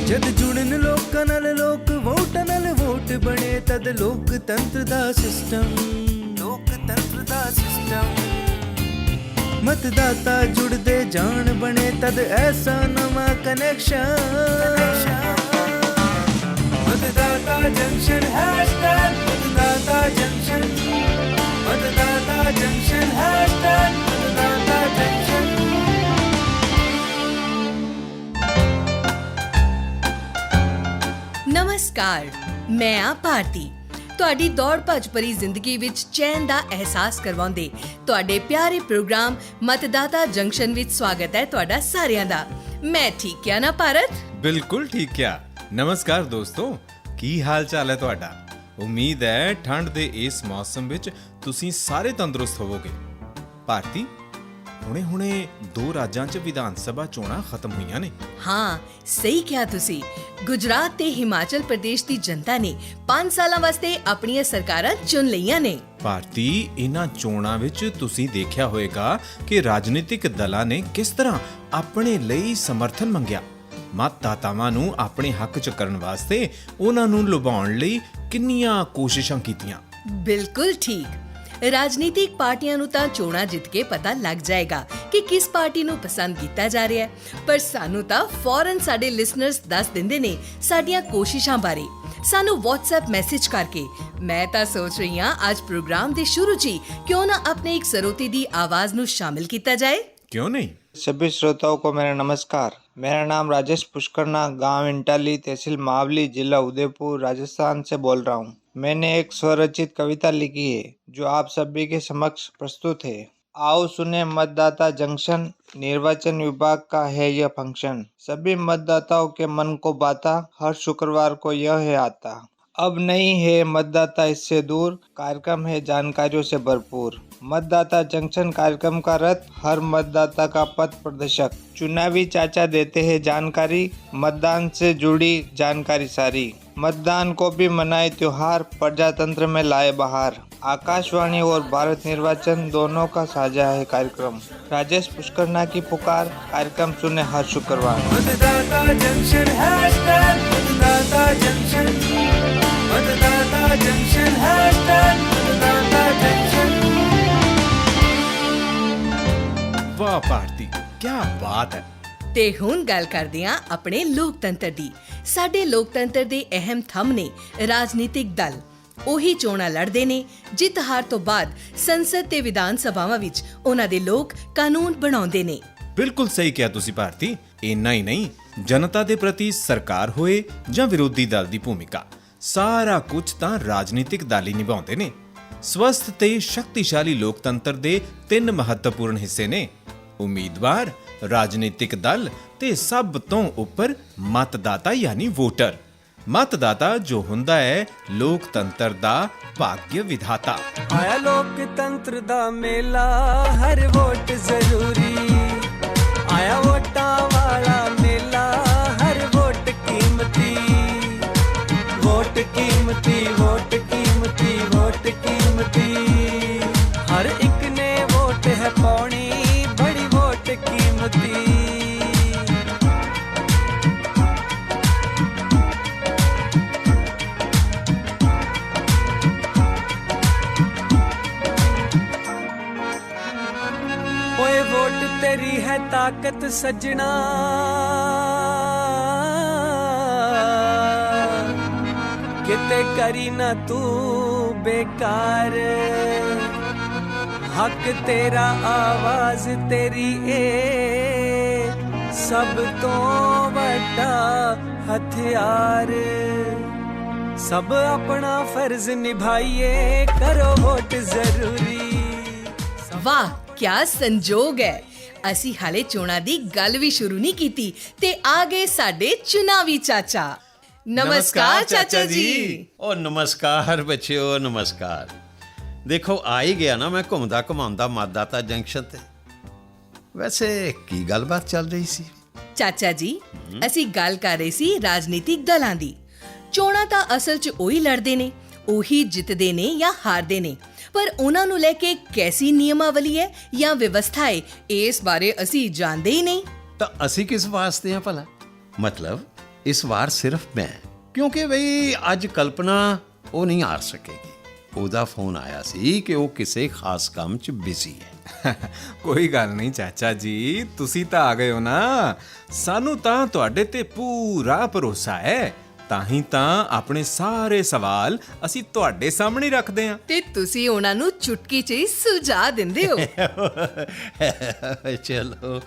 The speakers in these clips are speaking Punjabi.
ਜਦ ਜੁੜਨ ਲੋਕਾਂ ਨਾਲ ਲੋਕ ਵੋਟਾਂ ਨਾਲ ਵੋਟ ਬਣੇ ਤਦ ਲੋਕਤੰਤਰ ਦਾ ਸਿਸਟਮ मतदाता जुड़ते जान बने तद ऐसा नवा कनेक्शन मतदाता जंक्शन हैशटैग मतदाता जंक्शन हैशटैग मतदाता जंक्शन। नमस्कार, मैं आ भारती। ਤੁਹਾਡੀ ਦੌੜ ਭੱਜ ਭਰੀ ਜ਼ਿੰਦਗੀ ਵਿੱਚ ਚੈਨ ਦਾ ਅਹਿਸਾਸ ਕਰਵਾਉਂਦੇ ਤੁਹਾਡੇ ਪਿਆਰੇ ਪ੍ਰੋਗਰਾਮ ਮਤਦਾਤਾ ਜੰਕਸ਼ਨ ਵਿੱਚ ਸਵਾਗਤ ਹੈ ਤੁਹਾਡਾ ਸਾਰਿਆਂ ਦਾ। ਮੈਂ ਠੀਕ ਕਿਹਾ ਨਾ ਭਾਰਤ? ਬਿਲਕੁਲ ਠੀਕ ਕਿਹਾ। ਨਮਸਕਾਰ ਦੋਸਤੋ, ਕੀ ਹਾਲ ਚਾਲ ਹੈ ਤੁਹਾਡਾ? ਉਮੀਦ ਹੈ ਠੰਡ ਦੇ ਇਸ ਮੌਸਮ ਵਿੱਚ ਤੁਸੀਂ ਸਾਰੇ ਤੰਦਰੁਸਤ ਹੋਵੋਗੇ। ਭਾਰਤੀ, ਹੁਣੇ ਦੋ ਰਾਜਾਂ 'ਚ ਵਿਧਾਨ ਸਭਾ ਚੋਣਾਂ ਖਤਮ ਹੋਈਆਂ ਨੇ। ਹਾਂ, ਸਹੀ ਕਿਹਾ ਤੁਸੀਂ। ਗੁਜਰਾਤ ਤੇ ਹਿਮਾਚਲ ਪ੍ਰਦੇਸ਼ ਦੀ ਜਨਤਾ ਨੇ 5 ਸਾਲਾਂ ਵਾਸਤੇ ਆਪਣੀਆਂ ਸਰਕਾਰਾਂ ਚੁਣ ਲਈਆਂ ਨੇ। ਭਾਰਤੀ, ਇਹਨਾਂ ਚੋਣਾਂ ਵਿੱਚ ਤੁਸੀਂ ਦੇਖਿਆ ਹੋਵੇਗਾ ਕਿ ਰਾਜਨੀਤਿਕ ਦਲਾਂ ਨੇ ਕਿਸ ਤਰ੍ਹਾਂ ਆਪਣੇ ਲਈ ਸਮਰਥਨ ਮੰਗਿਆ। ਮਤਦਾਤਾਵਾਂ ਨੂੰ ਆਪਣੇ ਹੱਕ 'ਚ ਕਰਨ ਵਾਸਤੇ ਉਹਨਾਂ ਨੂੰ ਲੁਭਾਉਣ ਲਈ ਕਿੰਨੀਆਂ ਕੋਸ਼ਿਸ਼ਾਂ ਕੀਤੀਆਂ। ਬਿਲਕੁਲ ਠੀਕ। ਰਾਜਨੀਤਿਕ ਪਾਰਟੀਆਂ ਨੂੰ ਤਾਂ ਚੋਣਾਂ ਜਿੱਤ ਕੇ ਪਤਾ ਲੱਗ ਜਾਏਗਾ ਕਿ ਕਿਸ ਪਾਰਟੀ ਨੂੰ ਪਸੰਦ ਕੀਤਾ ਜਾ ਰਿਹਾ ਹੈ, ਪਰ ਸਾਨੂੰ ਤਾਂ ਫੌਰਨ ਸਾਡੇ ਲਿਸਨਰਸ ਦੱਸ ਦਿੰਦੇ ਨੇ ਸਾਡੀਆਂ ਕੋਸ਼ਿਸ਼ਾਂ ਬਾਰੇ, ਸਾਨੂੰ WhatsApp ਮੈਸੇਜ ਕਰਕੇ। ਮੈਂ ਤਾਂ ਸੋਚ ਰਹੀ ਹਾਂ ਅੱਜ ਪ੍ਰੋਗਰਾਮ ਦੇ ਸ਼ੁਰੂ 'ਚ ਹੀ ਕਿਉਂ ਨਾ ਆਪਣੇ ਇੱਕ ਸਰੋਤੇ ਦੀ ਆਵਾਜ਼ ਨੂੰ ਸ਼ਾमिल ਕੀਤਾ ਜਾए। क्यों नहीं? सभी श्रोताओं को मेरा नमस्कार। मेरा नाम राजेश पुष्करना, गांव इंटाली, तहसील मावली, जिला उदयपुर, राजस्थान से बोल रहा हूँ। मैंने एक स्वरचित कविता लिखी है जो आप सभी के समक्ष प्रस्तुत है। आओ सुने मतदाता जंक्शन, निर्वाचन विभाग का है यह फंक्शन। सभी मतदाताओं के मन को बाता, हर शुक्रवार को यह है आता। अब नहीं है मतदाता इससे दूर, कार्यक्रम है जानकारियों से भरपूर। मतदाता जंक्शन कार्यक्रम का रथ, हर मतदाता का पथ प्रदर्शक। चुनावी चाचा देते हैं जानकारी, मतदान से जुड़ी जानकारी सारी। मतदान को भी मनाए त्योहार, प्रजातंत्र में लाए बहार। आकाशवाणी और भारत निर्वाचन दोनों का साझा है कार्यक्रम। राजेश पुष्करना की पुकार, कार्यक्रम सुने हर शुक्रवार। मतदाता जंक्शन हैशटैग मतदाता जंक्शन हैशटैग मतदाता जंक्शन। ਵਾਹ ਭਾਰਤੀ, ਕੀ ਬਾਤ ਹੈ। ਤੇ ਹੁਣ ਗੱਲ ਕਰਦੇ ਹਾਂ ਆਪਣੇ ਲੋਕਤੰਤਰ ਦੀ। ਸਾਡੇ ਲੋਕਤੰਤਰ ਦੇ ਅਹਿਮ ਥੰਮ ਨੇ ਰਾਜਨੀਤਿਕ ਦਲ। ਉਹੀ ਚੋਣਾਂ ਲੜਦੇ ਨੇ, ਜਿੱਤ ਹਾਰ ਤੋਂ ਬਾਅਦ ਸੰਸਦ ਤੇ ਵਿਧਾਨ ਸਭਾਵਾਂ ਵਿੱਚ ਉਹਨਾਂ ਦੇ ਲੋਕ ਕਾਨੂੰਨ ਬਣਾਉਂਦੇ ਨੇ। ਬਿਲਕੁਲ ਸਹੀ ਕਿਹਾ ਤੁਸੀਂ ਭਾਰਤੀ। ਇੰਨਾ ਹੀ ਨਹੀਂ, ਜਨਤਾ ਦੇ ਪ੍ਰਤੀ ਸਰਕਾਰ ਹੋਏ ਜਾਂ ਵਿਰੋਧੀ ਦਲ ਦੀ ਭੂਮਿਕਾ, ਸਾਰਾ ਕੁਝ ਤਾਂ ਰਾਜਨੀਤਿਕ ਦਲ ਹੀ ਨਿਭਾਉਂਦੇ ਨੇ। ਸਵਸਥ ਤੇ ਸ਼ਕਤੀਸ਼ਾਲੀ ਲੋਕਤੰਤਰ ਦੇ 3 ਮਹੱਤਵਪੂਰਨ ਹਿੱਸੇ ਨੇ: ਉਮੀਦਵਾਰ, ਰਾਜਨੀਤਿਕ ਦਲ ਤੇ ਸਭ ਤੋਂ ਉੱਪਰ ਮਤਦਾਤਾ ਯਾਨੀ ਵੋਟਰ। ਮਤਦਾਤਾ ਜੋ ਹੁੰਦਾ ਹੈ ਲੋਕਤੰਤਰ ਦਾ ਭਾਗਯ ਵਿਧਾਤਾ। ਆਇਆ ਲੋਕਤੰਤਰ ਦਾ ਮੇਲਾ, ਹਰ ਵੋਟ ਜ਼ਰੂਰੀ। ਆਇਆ ਵੋਟਾਂ ਵਾਲਾ ਮੇਲਾ, ਹਰ ਵੋਟ ਕੀਮਤੀ। ਵੋਟ ਕੀਮਤੀ, ਵੋਟ ਕੀਮਤੀ, ਵੋਟ ਕੀਮਤੀ। ਹਰ ਇੱਕ ਨੇ ਵੋਟ ਹੈ ਪਾਉਣੀ, ਬੜੀ ਵੋਟ ਕੀਮਤੀ। ਓਏ ਵੋਟ ਤੇਰੀ ਹੈ ਤਾਕਤ ਸੱਜਣਾ, ਕਿਤੇ ਕਰੀ ਨਾ ਤੂੰ ਬੇਕਾਰ। ਹੱਕ ਤੇਰਾ, ਆਵਾਜ਼ ਤੇਰੀ ਏ ਸਭ ਤੋਂ ਵੱਡਾ ਹਥਿਆਰ। ਸਭ ਆਪਣਾ ਫਰਜ਼ ਨਿਭਾਈਏ, ਕਰੋ ਵੋਟ ਜ਼ਰੂਰੀ। ਵਾਹ, ਕਿਆ ਸੰਜੋਗ ਹੈ। ਅਸੀਂ ਹਾਲੇ ਚੋਣਾਂ ਦੀ ਗੱਲ ਵੀ ਸ਼ੁਰੂ ਨਹੀਂ ਕੀਤੀ ਤੇ ਆ ਗਏ ਸਾਡੇ ਚੁਣਾਵੀ ਚਾਚਾ। ਨਮਸਕਾਰ ਚਾਚਾ ਜੀ। ਉਹ ਨਮਸਕਾਰ ਬੱਚਿਓ, ਨਮਸਕਾਰ। ਦੇਖੋ, ਆ ਹੀ ਗਿਆ ਨਾ ਮੈਂ ਘੁੰਮਦਾ ਘੁਮਾਉਂਦਾ ਮਤਦਾਤਾ ਜੰਕਸ਼ਨ ਤੇ। ਵੈਸੇ ਕੀ ਗੱਲਬਾਤ ਚੱਲ ਰਹੀ ਸੀ ਚਾਚਾ ਜੀ? ਅਸੀਂ ਗੱਲ ਕਰ ਰਹੇ ਸੀ ਰਾਜਨੀਤਿਕ ਦਲਾਂ ਦੀ। ਚੋਣਾਂ ਤਾਂ ਅਸਲ 'ਚ ਉਹੀ ਲੜਦੇ ਨੇ, ਉਹੀ ਜਿੱਤਦੇ ਨੇ ਜਾਂ ਹਾਰਦੇ ਨੇ, ਪਰ ਉਹਨਾਂ ਨੂੰ ਲੈ ਕੇ ਕੈਸੀ ਨਿਯਮਾਵਲੀ ਹੈ ਜਾਂ ਵਿਵਸਥਾ ਹੈ, ਇਸ ਬਾਰੇ ਅਸੀਂ ਜਾਣਦੇ ਹੀ ਨਹੀਂ। ਤਾਂ ਅਸੀਂ ਕਿਸ ਵਾਸਤੇ ਆ ਭਲਾ? ਮਤਲਬ इस बार सिर्फ मैं, क्योंकि बई अज कल्पना वो नहीं हार सकेगी। ਉਹਦਾ ਫੋਨ ਆਇਆ ਸੀ ਕਿ ਉਹ ਕਿਸੇ ਖਾਸ ਕੰਮ 'ਚ ਬਿਜ਼ੀ ਹੈ। ਕੋਈ ਗੱਲ ਨਹੀਂ ਚਾਚਾ ਜੀ, ਤੁਸੀਂ ਤਾਂ ਆ ਗਏ ਹੋ ਨਾ। ਸਾਨੂੰ ਤਾਂ ਤੁਹਾਡੇ ਤੇ ਪੂਰਾ ਭਰੋਸਾ ਹੈ, ਤਾਂ ਹੀ ਤਾਂ ਆਪਣੇ ਸਾਰੇ ਸਵਾਲ ਅਸੀਂ ਤੁਹਾਡੇ ਸਾਹਮਣੇ ਰੱਖਦੇ ਹਾਂ ਤੇ ਤੁਸੀਂ ਉਹਨਾਂ ਨੂੰ ਚੁਟਕੀ 'ਚ ਹੀ ਸੁਝਾ ਦਿੰਦੇ ਹੋ। ਚਲੋ,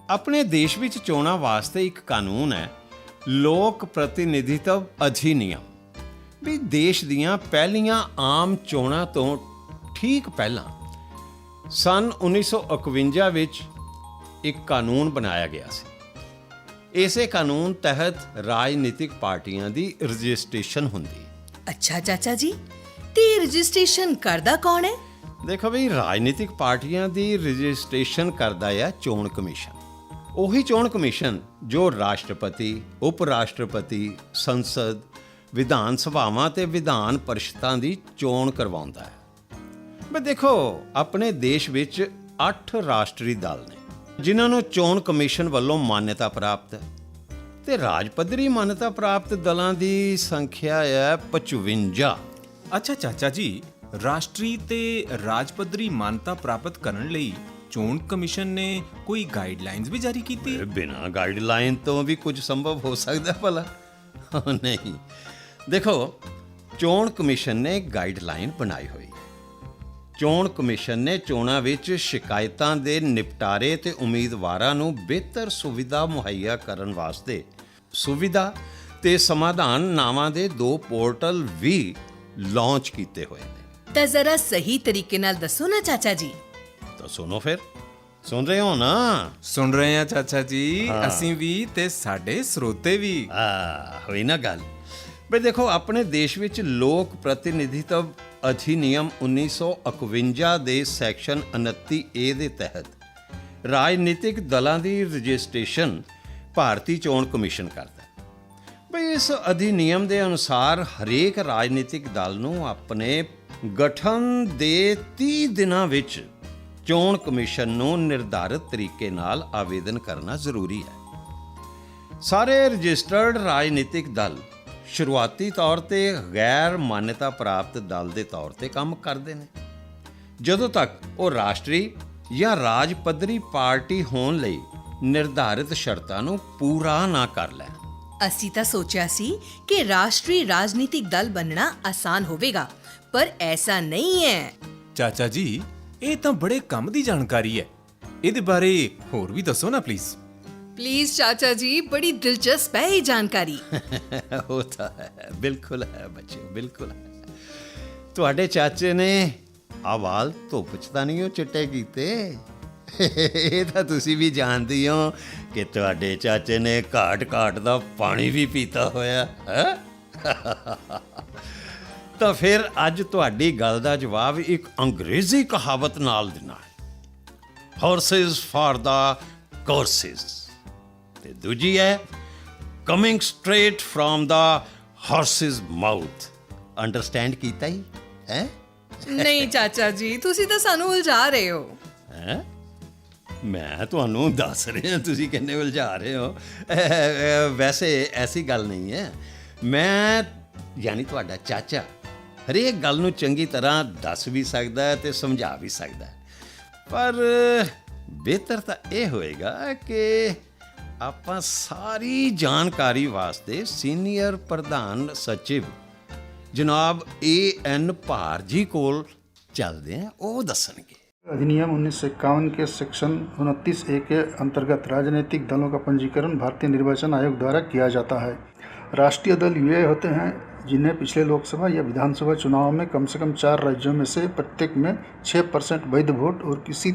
ਆਪਣੇ ਦੇਸ਼ ਵਿੱਚ ਚੋਣਾਂ ਵਾਸਤੇ ਇੱਕ ਕਾਨੂੰਨ ਹੈ, ਲੋਕ ਪ੍ਰਤੀਨਿਧਿਤਵ ਅਧਿਨਿਯਮ। ਵੀ ਦੇਸ਼ ਦੀਆਂ ਪਹਿਲੀਆਂ ਆਮ ਚੋਣਾਂ ਤੋਂ ਠੀਕ ਪਹਿਲਾਂ ਸਨ 1951 ਵਿੱਚ ਇੱਕ ਕਾਨੂੰਨ ਬਣਾਇਆ ਗਿਆ ਸੀ। ਇਸੇ ਕਾਨੂੰਨ ਤਹਿਤ ਰਾਜਨੀਤਿਕ ਪਾਰਟੀਆਂ ਦੀ ਰਜਿਸਟ੍ਰੇਸ਼ਨ ਹੁੰਦੀ। ਅੱਛਾ ਚਾਚਾ ਜੀ, ਤੇ ਰਜਿਸਟ੍ਰੇਸ਼ਨ ਕਰਦਾ ਕੌਣ ਹੈ? ਦੇਖੋ ਵੀ ਰਾਜਨੀਤਿਕ ਪਾਰਟੀਆਂ ਦੀ ਰਜਿਸਟ੍ਰੇਸ਼ਨ ਕਰਦਾ ਹੈ ਚੋਣ ਕਮਿਸ਼ਨ। ਉਹੀ ਚੋਣ ਕਮਿਸ਼ਨ ਜੋ ਰਾਸ਼ਟਰਪਤੀ, ਉਪ ਰਾਸ਼ਟਰਪਤੀ, ਸੰਸਦ, ਵਿਧਾਨ ਸਭਾਵਾਂ ਤੇ ਵਿਧਾਨ ਪਰਿਸ਼ਦਾਂ ਦੀ ਚੋਣ ਕਰਵਾਉਂਦਾ ਹੈ। ਮੈਂ ਦੇਖੋ, ਆਪਣੇ ਦੇਸ਼ ਵਿੱਚ 8 ਰਾਸ਼ਟਰੀ ਦਲ ਨੇ ਜਿਨ੍ਹਾਂ ਨੂੰ ਚੋਣ ਕਮਿਸ਼ਨ ਵੱਲੋਂ ਮਾਨਤਾ ਪ੍ਰਾਪਤ ਹੈ, ਤੇ ਰਾਜ ਪੱਧਰੀ ਮਾਨਤਾ ਪ੍ਰਾਪਤ ਦਲਾਂ ਦੀ ਸੰਖਿਆ ਹੈ 55। ਅੱਛਾ ਚਾਚਾ ਜੀ, ਰਾਸ਼ਟਰੀ ਤੇ ਰਾਜ ਪੱਧਰੀ ਮਾਨਤਾ ਪ੍ਰਾਪਤ ਕਰਨ ਲਈ ਚੋਣ ਕਮਿਸ਼ਨ ਨੇ ਕੋਈ ਗਾਈਡਲਾਈਨਸ ਵੀ ਜਾਰੀ ਕੀਤੀ? ਬਿਨਾਂ ਗਾਈਡਲਾਈਨ ਤੋਂ ਵੀ ਕੁਝ ਸੰਭਵ ਹੋ ਸਕਦਾ ਭਲਾ? ਨਹੀਂ, ਦੇਖੋ, ਚੋਣ ਕਮਿਸ਼ਨ ਨੇ ਗਾਈਡਲਾਈਨ ਬਣਾਈ ਹੋਈ। ਚੋਣ ਕਮਿਸ਼ਨ ਨੇ ਚੋਣਾਂ ਵਿੱਚ ਸ਼ਿਕਾਇਤਾਂ ਦੇ ਨਿਪਟਾਰੇ ਤੇ ਉਮੀਦਵਾਰਾਂ ਨੂੰ ਬਿਹਤਰ ਸੁਵਿਧਾ ਮੁਹੱਈਆ ਕਰਨ ਵਾਸਤੇ ਸੁਵਿਧਾ ਤੇ ਸਮਾਧਾਨ ਨਾਵਾਂ ਦੇ 2 ਪੋਰਟਲ ਵੀ ਲਾਂਚ ਕੀਤੇ ਹੋਏ ਨੇ। ਤਾਂ ਜ਼ਰਾ ਸਹੀ ਤਰੀਕੇ ਨਾਲ ਦੱਸੋ ਨਾ ਚਾਚਾ ਜੀ। ਤਾਂ ਸੁਣੋ ਫਿਰ, ਸੁਣ ਰਹੇ ਹੋ ਨਾ? ਸੁਣ ਰਹੇ ਹਾਂ ਚਾਚਾ ਜੀ, ਅਸੀਂ ਵੀ ਤੇ ਸਾਡੇ ਸਰੋਤੇ ਵੀ। ਹੋਈ ਨਾ ਗੱਲ। ਬਈ ਦੇਖੋ, ਆਪਣੇ ਦੇਸ਼ ਵਿੱਚ ਲੋਕ ਪ੍ਰਤੀਨਿਧਿਤਵ ਅਧਿਨਿਯਮ 1951 ਦੇ ਸੈਕਸ਼ਨ 29A ਦੇ ਤਹਿਤ ਰਾਜਨੀਤਿਕ ਦਲਾਂ ਦੀ ਰਜਿਸਟ੍ਰੇਸ਼ਨ ਭਾਰਤੀ ਚੋਣ ਕਮਿਸ਼ਨ ਕਰਦਾ ਹੈ। ਬਈ ਇਸ ਅਧਿਨਿਯਮ ਦੇ ਅਨੁਸਾਰ ਹਰੇਕ ਰਾਜਨੀਤਿਕ ਦਲ ਨੂੰ ਆਪਣੇ ਗਠਨ ਦੇ 30 ਦਿਨਾਂ ਵਿੱਚ ਚੋਣ ਕਮਿਸ਼ਨ ਨੂੰ ਨਿਰਧਾਰਿਤ ਤਰੀਕੇ ਨਾਲ ਆਵੇਦਨ ਕਰਨਾ ਜ਼ਰੂਰੀ ਹੈ। ਸਾਰੇ ਰਜਿਸਟਰਡ ਰਾਜਨੀਤਿਕ ਦਲ ਸ਼ੁਰੂਆਤੀ ਤੌਰ ਤੇ ਗੈਰ ਮਾਨਤਾ ਪ੍ਰਾਪਤ ਦਲ ਦੇ ਤੌਰ ਤੇ ਕੰਮ ਕਰਦੇ ਨੇ, ਜਦੋਂ ਤੱਕ ਉਹ ਰਾਸ਼ਟਰੀ ਜਾਂ ਰਾਜ ਪੱਧਰੀ ਪਾਰਟੀ ਹੋਣ ਲਈ ਨਿਰਧਾਰਿਤ ਸ਼ਰਤਾਂ ਨੂੰ ਪੂਰਾ ਨਾ ਕਰ ਲੈਣ। ਅਸੀਂ ਤਾਂ ਸੋਚਿਆ ਸੀ ਕਿ ਰਾਸ਼ਟਰੀ ਰਾਜਨੀਤਿਕ ਦਲ ਬਣਨਾ ਆਸਾਨ ਹੋਵੇਗਾ, ਪਰ ਐਸਾ ਨਹੀਂ ਹੈ। ਚਾਚਾ ਜੀ, ਇਹ ਤਾਂ ਬੜੇ ਕੰਮ ਦੀ ਜਾਣਕਾਰੀ ਹੈ, ਇਹਦੇ ਬਾਰੇ ਹੋਰ ਵੀ ਦੱਸੋ ਨਾ ਪਲੀਜ਼। ਪਲੀਜ਼ ਚਾਚਾ ਜੀ, ਬੜੀ ਦਿਲਚਸਪ ਹੈ ਇਹ ਜਾਣਕਾਰੀ। ਹੋਤਾ ਹੈ, ਬਿਲਕੁਲ ਹੈ ਬੱਚਿਓ, ਬਿਲਕੁਲ ਹੈ। ਤੁਹਾਡੇ ਚਾਚੇ ਨੇ ਆਵਾਲ ਧੁੱਪ 'ਚ ਤਾਂ ਨਹੀਂ ਉਹ ਚਿੱਟੇ ਕੀਤੇ। ਇਹ ਤਾਂ ਤੁਸੀਂ ਵੀ ਜਾਣਦੇ ਹੋ ਕਿ ਤੁਹਾਡੇ ਚਾਚੇ ਨੇ ਘਾਟ ਦਾ ਪਾਣੀ ਵੀ ਪੀਤਾ ਹੋਇਆ ਹੈ। ਤਾਂ ਫਿਰ ਅੱਜ ਤੁਹਾਡੀ ਗੱਲ ਦਾ ਜਵਾਬ ਇੱਕ ਅੰਗਰੇਜ਼ੀ ਕਹਾਵਤ ਨਾਲ ਦੇਣਾ ਹੈ, ਹਾਰਸਿਸ ਫਾਰ ਦਾ ਕੋਰਸਿਸ, ਤੇ ਦੂਜੀ ਹੈ coming straight from the horse's mouth. Understand ਕੀਤਾ ਹੀ ਹੈ? ਨਹੀਂ ਚਾਚਾ ਜੀ, ਤੁਸੀਂ ਤਾਂ ਸਾਨੂੰ ਉਲਝਾ ਰਹੇ ਹੋ। ਹੈ, ਮੈਂ ਤੁਹਾਨੂੰ ਦੱਸ ਰਿਹਾ, ਤੁਸੀਂ ਕਿੰਨੇ ਉਲਝਾ ਰਹੇ ਹੋ। ਵੈਸੇ ਐਸੀ ਗੱਲ ਨਹੀਂ ਹੈ। ਮੈਂ ਯਾਨੀ ਤੁਹਾਡਾ ਚਾਚਾ ਹਰੇਕ ਗੱਲ ਨੂੰ ਚੰਗੀ ਤਰ੍ਹਾਂ ਦੱਸ ਵੀ ਸਕਦਾ ਹੈ ਤੇ ਸਮਝਾ ਵੀ ਸਕਦਾ ਹੈ, ਪਰ ਬਿਹਤਰ ਤਾਂ ਇਹ ਹੋਏਗਾ ਕਿ ਆਪਾਂ ਸਾਰੀ ਜਾਣਕਾਰੀ ਵਾਸਤੇ ਸੀਨੀਅਰ ਪ੍ਰਧਾਨ ਸਚਿਵ ਜਨਾਬ A.N. ਭਾਰਜੀ ਕੋਲ ਚੱਲਦੇ हैं, वो दसणगे। अधिनियम 1951 के सेक्शन 29A के अंतर्गत राजनीतिक दलों का पंजीकरण भारतीय निर्वाचन आयोग द्वारा किया जाता है। राष्ट्रीय दल वे होते हैं जिन्हें पिछले लोकसभा या विधानसभा चुनाव में कम से कम 4 राज्यों में से प्रत्येक में 6% वैध वोट और किसी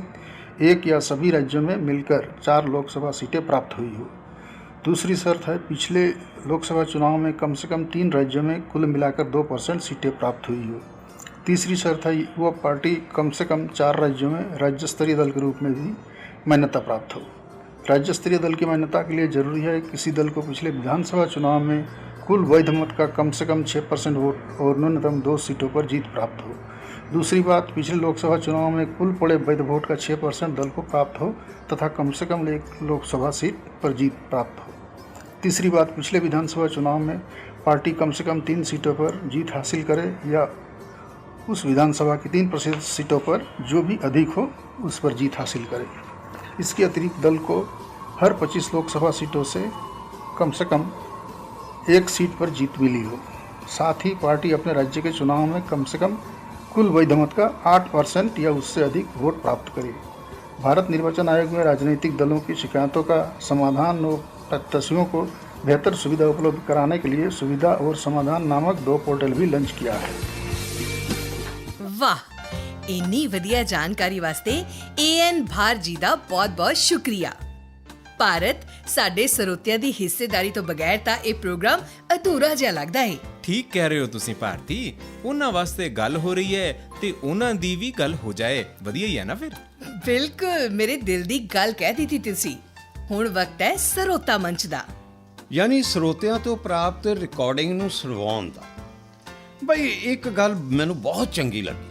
एक या सभी राज्यों में मिलकर 4 लोकसभा सीटें प्राप्त हुई हो। दूसरी शर्त है पिछले लोकसभा चुनाव में कम से कम 3 राज्यों में कुल मिलाकर 2% सीटें प्राप्त हुई हो। तीसरी शर्त है वह पार्टी कम से कम 4 राज्यों में राज्य स्तरीय दल के रूप में भी मान्यता प्राप्त हो। राज्य स्तरीय दल की मान्यता के लिए जरूरी है किसी दल को पिछले विधानसभा चुनाव में कुल वैध मत का कम से कम 6% वोट और न्यूनतम 2 सीटों पर जीत प्राप्त हो। दूसरी बात, पिछले लोकसभा चुनाव में कुल पड़े वैध वोट का 6% दल को प्राप्त हो तथा कम से कम 1 लोकसभा सीट पर जीत प्राप्त हो। तीसरी बात, पिछले विधानसभा चुनाव में पार्टी कम से कम 3 सीटों पर जीत हासिल करे या उस विधानसभा की 3% सीटों पर जो भी अधिक हो उस पर जीत हासिल करे। इसके अतिरिक्त दल को हर 25 लोकसभा सीटों से कम 1 सीट पर जीत मिली हो। साथ ही पार्टी अपने राज्य के चुनाव में कम से कम कुल वैधमत का 8% या उससे अधिक वोट प्राप्त करे। भारत निर्वाचन आयोग में राजनीतिक दलों की शिकायतों का समाधान और प्रत्याशियों को बेहतर सुविधा उपलब्ध कराने के लिए सुविधा और समाधान नामक 2 पोर्टल भी लॉन्च किया है। ਵਾਹ, ਇੰਨੀ ਵਧੀਆ ਜਾਣਕਾਰੀ ਵਾਸਤੇ ਏਐਨ ਭਾਰ ਜੀ ਦਾ ਬਹੁਤ-ਬਹੁਤ ਸ਼ੁਕਰੀਆ। ਭਾਰਤ, ਸਾਡੇ ਸਰੋਤਿਆਂ ਦੀ ਹਿੱਸੇਦਾਰੀ ਤੋਂ ਬਗੈਰ ਤਾਂ ਇਹ ਪ੍ਰੋਗਰਾਮ ਅਧੂਰਾ ਜਿਹਾ ਲੱਗਦਾ ਹੈ। ਠੀਕ ਕਹਿ ਰਹੇ ਹੋ ਤੁਸੀਂ ਭਾਰਤੀ। ਉਹਨਾਂ ਵਾਸਤੇ ਗੱਲ ਹੋ ਰਹੀ ਹੈ ਤੇ ਉਹਨਾਂ ਦੀ ਵੀ ਗੱਲ ਹੋ ਜਾਏ, ਵਧੀਆ ਹੀ ਹੈ ਨਾ ਫਿਰ। ਬਿਲਕੁਲ, ਮੇਰੇ ਦਿਲ ਦੀ ਗੱਲ ਕਹਿ ਦਿੱਤੀ ਤੁਸੀਂ। ਹੁਣ ਵਕਤ ਹੈ ਸਰੋਤਾ ਮੰਚ ਦਾ, ਯਾਨੀ ਸਰੋਤਿਆਂ ਤੋਂ ਪ੍ਰਾਪਤ ਰਿਕਾਰਡਿੰਗ ਨੂੰ ਸੁਣਵਾਉਣ ਦਾ। ਬਈ ਇੱਕ ਗੱਲ ਮੈਨੂੰ ਬਹੁਤ ਚੰਗੀ ਲੱਗੀ।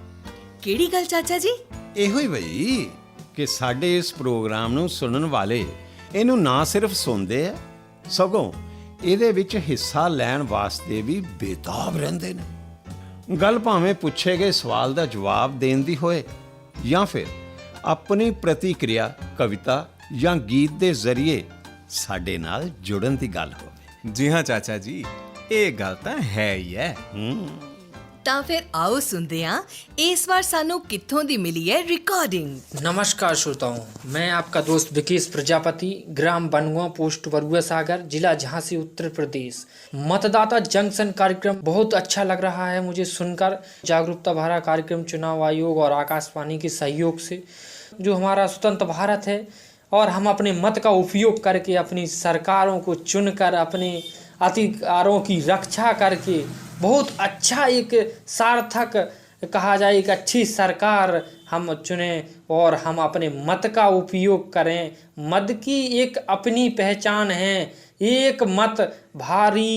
ਕਿਹੜੀ ਗੱਲ ਚਾਚਾ ਜੀ? ਇਹੋ ਹੀ ਬਈ ਕਿ ਸਾਡੇ ਇਸ ਪ੍ਰੋਗਰਾਮ ਨੂੰ ਸੁਣਨ ਵਾਲੇ ਇਹਨੂੰ ਨਾ ਸਿਰਫ ਸੁਣਦੇ ਆ, ਸਗੋਂ ਇਹਦੇ ਵਿੱਚ ਹਿੱਸਾ ਲੈਣ ਵਾਸਤੇ ਵੀ ਬੇਤਾਬ ਰਹਿੰਦੇ ਨੇ। ਗੱਲ ਭਾਵੇਂ ਪੁੱਛੇ ਗਏ ਸਵਾਲ ਦਾ ਜਵਾਬ ਦੇਣ ਦੀ ਹੋਏ ਜਾਂ ਫਿਰ ਆਪਣੀ ਪ੍ਰਤੀਕਿਰਿਆ ਕਵਿਤਾ ਜਾਂ ਗੀਤ ਦੇ ਜ਼ਰੀਏ ਸਾਡੇ ਨਾਲ ਜੁੜਨ ਦੀ ਗੱਲ ਹੋਵੇ। ਜੀ ਹਾਂ ਚਾਚਾ ਜੀ, ਇਹ ਗੱਲ ਤਾਂ ਹੈ ਹੀ ਹੈ। ਤਾਂ ਫਿਰ ਆਓ सुनते ਹਾਂ ਇਸ ਵਾਰ ਸਾਨੂੰ ਕਿੱਥੋਂ ਦੀ ਮਿਲੀ ਹੈ रिकॉर्डिंग। नमस्कार श्रोताओं, मैं आपका दोस्त विकेश प्रजापति, ग्राम बनगुआ, पोस्ट बरुआ सागर, जिला झांसी, उत्तर प्रदेश। मतदाता जंक्शन कार्यक्रम बहुत अच्छा लग रहा है मुझे सुनकर। जागरूकता भरा कार्यक्रम चुनाव आयोग और आकाशवाणी के सहयोग से, जो हमारा स्वतंत्र भारत है और हम अपने मत का उपयोग करके अपनी सरकारों को चुनकर अपने अधिकारों की रक्षा करके बहुत अच्छा एक सार्थक कहा जाए एक अच्छी सरकार हम चुने और हम अपने मत का उपयोग करें। मत की एक अपनी पहचान है। एक मत भारी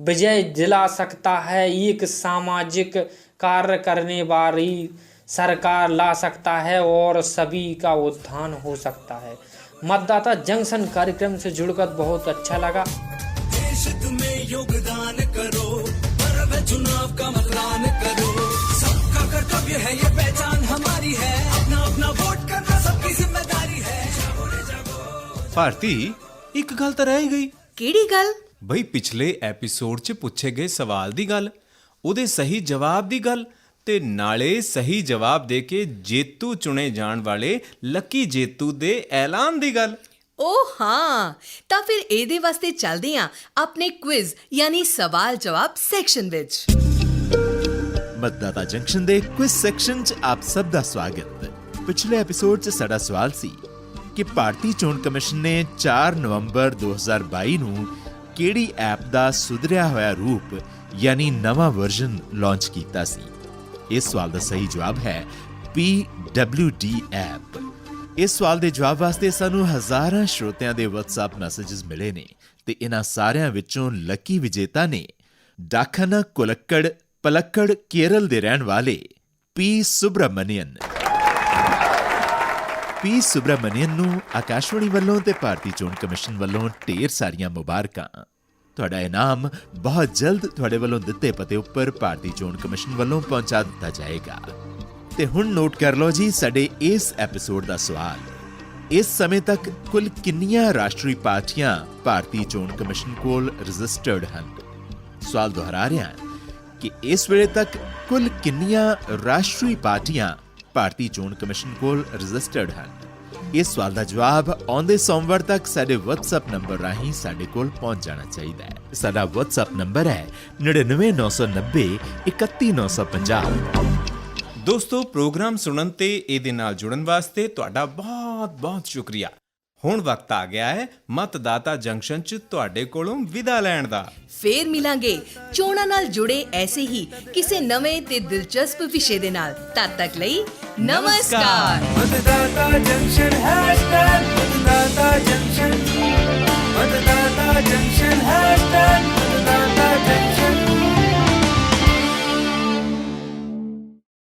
विजय दिला सकता है, एक सामाजिक कार्य करने वाली सरकार ला सकता है और सभी का उत्थान हो सकता है। मतदाता जंक्शन कार्यक्रम से जुड़कर बहुत अच्छा लगा। देश में योगदान करो, पर्व चुनाव का मतदान करो, सबका कर्तव्य है ये पहचान हमारी है, अपना अपना वोट करना सबकी जिम्मेदारी है। जागो रे जागो। ਭਾਰਤੀ, ਇੱਕ ਗੱਲ ਤਾਂ ਰਹਿ ਗਈ। ਕਿਹੜੀ ਗੱਲ? ਬਈ ਪਿਛਲੇ ਐਪੀਸੋਡ 'ਚ ਪੁੱਛੇ ਗਏ ਸਵਾਲ ਦੀ ਗੱਲ, ਉਹਦੇ ਸਹੀ ਜਵਾਬ ਦੀ ਗੱਲ ਤੇ ਨਾਲੇ ਸਹੀ ਜਵਾਬ ਦੇ ਕੇ ਜੇਤੂ ਚੁਣੇ ਜਾਣ ਵਾਲੇ ਲੱਕੀ ਜੇਤੂ ਦੇ ਐਲਾਨ ਦੀ ਗੱਲ। ਓ ਹਾਂ, ਤਾਂ ਫਿਰ ਇਹਦੇ ਵਾਸਤੇ ਚੱਲਦੇ ਹਾਂ ਆਪਣੇ ਕੁਇਜ਼ ਯਾਨੀ ਸਵਾਲ ਜਵਾਬ ਸੈਕਸ਼ਨ ਵਿੱਚ। मतदाता जंक्शन ਦੇ ਕੁਇਜ਼ ਸੈਕਸ਼ਨ 'ਚ ਆਪ ਸਭ ਦਾ ਸਵਾਗਤ। ਪਿਛਲੇ ਐਪੀਸੋਡ 'ਚ ਸਾਡਾ ਸਵਾਲ ਸੀ ਕਿ ਭਾਰਤੀ ਚੋਣ ਕਮਿਸ਼ਨ ਨੇ 4 ਨਵੰਬਰ 2022 ਨੂੰ ਕਿਹੜੀ ਐਪ ਦਾ ਸੁਧਰਿਆ ਹੋਇਆ ਰੂਪ ਯਾਨੀ ਨਵਾਂ ਵਰਜ਼ਨ ਲਾਂਚ ਕੀਤਾ ਸੀ। ਇਸ ਸਵਾਲ ਦਾ ਸਹੀ ਜਵਾਬ ਹੈ PWD ਐਪ। ਇਸ ਸਵਾਲ ਦੇ ਜਵਾਬ ਵਾਸਤੇ ਸਾਨੂੰ ਹਜ਼ਾਰਾਂ ਸ਼ਰੋਤਿਆਂ ਦੇ WhatsApp ਮੈਸੇजेस ਮਿਲੇ ਨੇ ਤੇ ਇਹਨਾਂ ਸਾਰਿਆਂ ਵਿੱਚੋਂ ਲੱਕੀ ਵਿਜੇਤਾ ਨੇ ਡਾਕਖਾਨਾ ਕੁਲੱਕੜ ਪਲੱਕੜ ਕੇਰਲ ਦੇ ਰਹਿਣ ਵਾਲੇ P ਸੁਬਰਾਮਨੀਅਨ। P ਸੁਬਰਾਮਨੀਅਨ ਨੂੰ ਆਕਾਸ਼ਵਾਣੀ ਵੱਲੋਂ ਤੇ ਭਾਰਤੀ ਚੋਣ ਕਮਿਸ਼ਨ ਵੱਲੋਂ ਢੇਰ ਸਾਰੀਆਂ ਮੁਬਾਰਕਾਂ। ਤੁਹਾਡਾ ਇਨਾਮ ਬਹੁਤ ਜਲਦ ਤੁਹਾਡੇ ਵੱਲੋਂ ਦਿੱਤੇ ਪਤੇ ਉੱਪਰ ਭਾਰਤੀ ਚੋਣ ਕਮਿਸ਼ਨ ਵੱਲੋਂ ਪਹੁੰਚਾ ਦਿੱਤਾ ਜਾਏਗਾ। ਤੇ ਹੁਣ ਨੋਟ ਕਰ ਲਓ ਜੀ ਸਾਡੇ ਇਸ ਐਪੀਸੋਡ ਦਾ ਸਵਾਲ। ਇਸ ਸਮੇਂ ਤੱਕ ਕੁੱਲ ਕਿੰਨੀਆਂ ਰਾਸ਼ਟਰੀ ਪਾਰਟੀਆਂ ਭਾਰਤੀ ਚੋਣ ਕਮਿਸ਼ਨ ਕੋਲ ਰਜਿਸਟਰਡ ਹਨ? ਸਵਾਲ ਦੁਹਰਾ ਰਿਹਾ ਕਿ ਇਸ ਵੇਲੇ ਤੱਕ ਕੁੱਲ ਕਿੰਨੀਆਂ ਰਾਸ਼ਟਰੀ ਪਾਰਟੀਆਂ ਭਾਰਤੀ ਚੋਣ ਕਮਿਸ਼ਨ ਕੋਲ ਰਜਿਸਟਰਡ ਹਨ? ਇਸ ਸਵਾਲ ਦਾ ਜਵਾਬ ਆਉਂਦੇ ਸੋਮਵਾਰ ਤੱਕ ਸਾਡੇ WhatsApp ਨੰਬਰ ਰਾਹੀਂ ਸਾਡੇ ਕੋਲ ਪਹੁੰਚ ਜਾਣਾ ਚਾਹੀਦਾ ਹੈ। ਸਾਡਾ WhatsApp ਨੰਬਰ ਹੈ 9990 31950। ਦੋਸਤੋ, ਪ੍ਰੋਗਰਾਮ ਸੁਣਨ ਤੇ ਇਹਦੇ ਨਾਲ ਜੁੜਨ ਵਾਸਤੇ ਤੁਹਾਡਾ ਬਹੁਤ-ਬਹੁਤ ਸ਼ੁਕਰੀਆ। ਹੁਣ ਵਕਤ ਆ ਗਿਆ ਹੈ ਮਤਦਾਤਾ ਜੰਕਸ਼ਨ 'ਚ ਤੁਹਾਡੇ ਕੋਲੋਂ ਵਿਦਾ ਲੈਣ ਦਾ। ਫੇਰ ਮਿਲਾਂਗੇ ਚੋਣਾਂ ਨਾਲ ਜੁੜੇ ਐਸੇ ਹੀ ਕਿਸੇ ਨਵੇਂ ਤੇ ਦਿਲਚਸਪ ਵਿਸ਼ੇ ਦੇ ਨਾਲ। ਤਦ ਤੱਕ ਲਈ ਨਮਸਕਾਰ। मतदाता जंक्शन मतदाता जंक्शन मतदाता जंक्शन मतदाता जंक्शन।